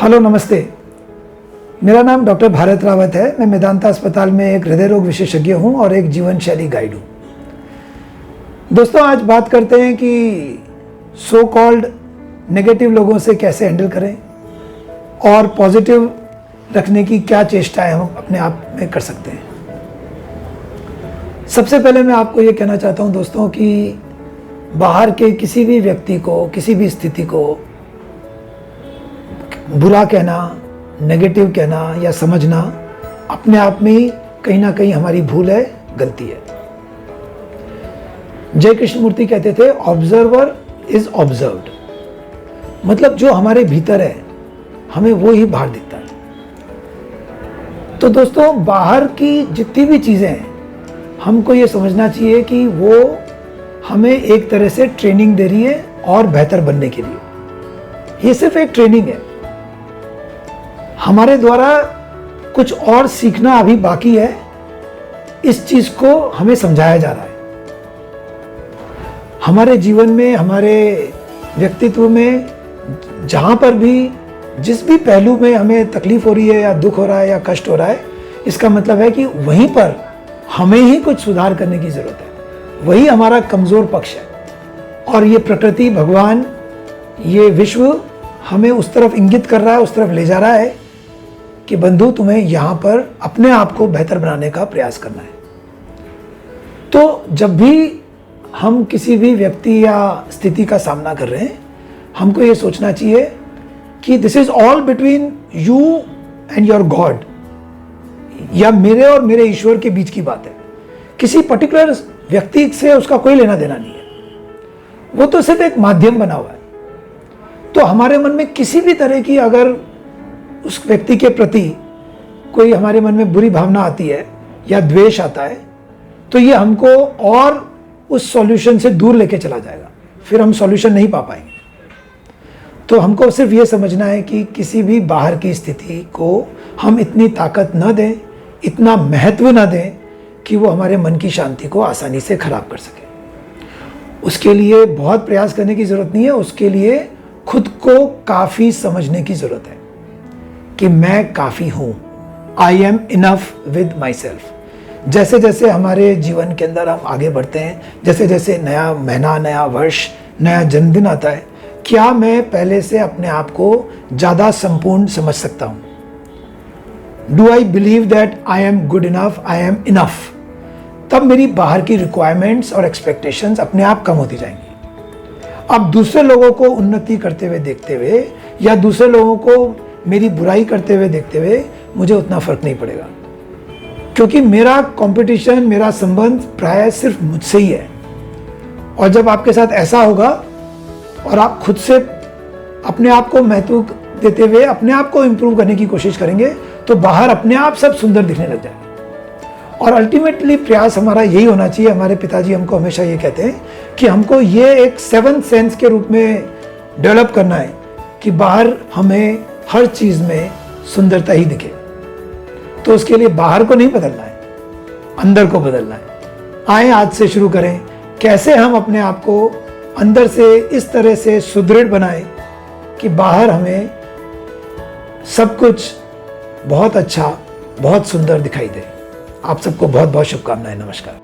Hello नमस्ते। मेरा नाम डॉक्टर भारत रावत है। मैं मेदांता अस्पताल में एक हृदय रोग विशेषज्ञ हूं और एक जीवन शैली गाइड हूं। दोस्तों, आज बात करते हैं कि सो कॉल्ड नेगेटिव लोगों से कैसे हैंडल करें और पॉजिटिव रखने की क्या चेष्टाएं हम अपने आप में कर सकते हैं। सबसे पहले मैं आपको ये कहना चाहता हूं दोस्तों कि बाहर के किसी भी व्यक्ति को, किसी भी स्थिति को बुरा कहना, नेगेटिव कहना या समझना अपने आप में ही कहीं ना कहीं हमारी भूल है, गलती है। जय कृष्णमूर्ति कहते थे, ऑब्जर्वर इज ऑब्जर्व्ड। मतलब जो हमारे भीतर है हमें वो ही बाहर दिखता है। तो दोस्तों, बाहर की जितनी भी चीजें हैं हमको ये समझना चाहिए कि वो हमें एक तरह से ट्रेनिंग दे रही है और बेहतर बनने के लिए। ये सिर्फ एक ट्रेनिंग है। हमारे द्वारा कुछ और सीखना अभी बाकी है। इस चीज को हमें समझाया जा रहा है। हमारे जीवन में, हमारे व्यक्तित्व में, जहां पर भी, जिस भी पहलू में हमें तकलीफ हो रही है या दुख हो रहा है या कष्ट हो रहा है, इसका मतलब है कि वहीं पर हमें ही कुछ सुधार करने की जरूरत है। वही हमारा कमजोर पक्ष है और ये प्रकृति, भगवान, ये विश्व हमें उस तरफ इंगित कर रहा है, उस तरफ ले जा रहा है कि बंधु, तुम्हें यहां पर अपने आप को बेहतर बनाने का प्रयास करना है। तो जब भी हम किसी भी व्यक्ति या स्थिति का सामना कर रहे हैं, हमको ये सोचना चाहिए कि this is all between you and your God, या मेरे और मेरे ईश्वर के बीच की बात है। किसी पर्टिकुलर व्यक्ति से उसका कोई लेना देना नहीं है। वो तो सिर्फ एक माध्यम बना हुआ है। तो हमारे मन में किसी भी तरह की अगर उस व्यक्ति के प्रति कोई हमारे मन में बुरी भावना आती है या द्वेष आता है, तो ये हमको और उस सॉल्यूशन से दूर लेके चला जाएगा। फिर हम सॉल्यूशन नहीं पा पाएंगे। तो हमको सिर्फ ये समझना है कि किसी भी बाहर की स्थिति को हम इतनी ताकत न दें, इतना महत्व न दें कि वो हमारे मन की शांति को आसानी से खराब कर सके। उसके लिए बहुत प्रयास करने की जरूरत नहीं है। उसके लिए खुद को काफी समझने की जरूरत है कि मैं काफी हूं। I am enough with my self. जैसे जैसे हमारे जीवन के अंदर हम आगे बढ़ते हैं, जैसे जैसे नया महीना, नया वर्ष, नया जन्मदिन आता है, क्या मैं पहले से अपने आप को ज्यादा संपूर्ण समझ सकता हूं? Do I believe that I am good enough, I am enough? तब मेरी बाहर की रिक्वायरमेंट्स और एक्सपेक्टेशंस अपने आप कम होती जाएंगी। अब दूसरे लोगों को उन्नति करते हुए देखते हुए या दूसरे लोगों को मेरी बुराई करते हुए देखते हुए मुझे उतना फर्क नहीं पड़ेगा, क्योंकि मेरा कंपटीशन, मेरा संबंध प्राय सिर्फ मुझसे ही है। और जब आपके साथ ऐसा होगा और आप खुद से अपने आप को महत्व देते हुए अपने आप को इंप्रूव करने की कोशिश करेंगे, तो बाहर अपने आप सब सुंदर दिखने लग जाएगा। और अल्टीमेटली प्रयास हमारा यही होना चाहिए। हमारे पिताजी हमको हमेशा ये कहते हैं कि हमको ये एक 7th सेंस के रूप में डेवलप करना है कि बाहर हमें हर चीज में सुंदरता ही दिखे। तो उसके लिए बाहर को नहीं बदलना है, अंदर को बदलना है। आए आज से शुरू करें कैसे हम अपने आप को अंदर से इस तरह से सुदृढ़ बनाएं कि बाहर हमें सब कुछ बहुत अच्छा, बहुत सुंदर दिखाई दे। आप सबको बहुत बहुत शुभकामनाएं। नमस्कार।